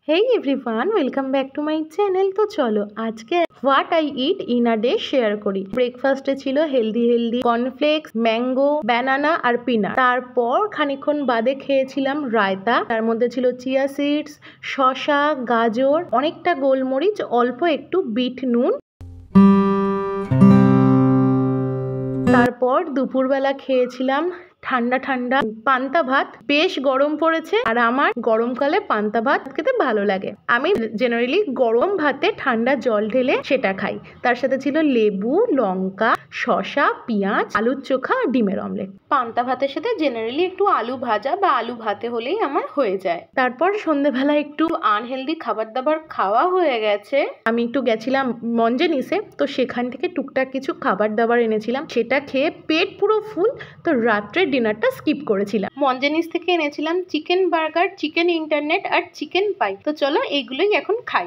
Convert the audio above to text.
Hey everyone, welcome back to my channel. তো চলো আজকে what I it in a day share করি। ব্রেকফাস্টে ছিল হেলদি কর্নফ্লেক্স, ম্যাঙ্গো, ব্যানানা আর পিনাট। তারপর খানিকক্ষণ বাদে খেয়েছিলাম রায়তা। তার মধ্যে ছিল চিয়া সিডস, শসা, গাজর, অনেকটা গোলমরিচ, অল্প একটু বিট নুন। তারপর দুপুরবেলা খেয়েছিলাম ঠান্ডা ঠান্ডা পান্তা ভাত। বেশ গরম পড়েছে আর আমার গরমকালে পান্তা ভাত খেতে ভালো লাগে। আমি জেনারেলি গরম ভাতে ঠান্ডা জল ঢেলে সেটা খাই। তার সাথে ছিল লেবু, লঙ্কা, শসা, পেঁয়াজ, আলুর চোখা, ডিমের অমলেট। পান্তা ভাতের সাথে জেনারেলি একটু আলু ভাজা বা আলু ভাতে হলেই আমার হয়ে যায়। তারপর সন্ধ্যেবেলা একটু আনহেলদি খাবার দাবার খাওয়া হয়ে গেছে। আমি একটু গেছিলাম মঞ্জেনিসে, তো সেখান থেকে টুকটাক কিছু খাবার দাবার এনেছিলাম। সেটা খেয়ে পেট পুরো ফুল। তো রাত্রে ডিনারটা স্কিপ করেছিলাম। মঞ্জেনিস থেকে এনেছিলাম চিকেন বার্গার, চিকেন ইন্টারনেট আর চিকেন পাই। তো চলো এইগুলোই এখন খাই।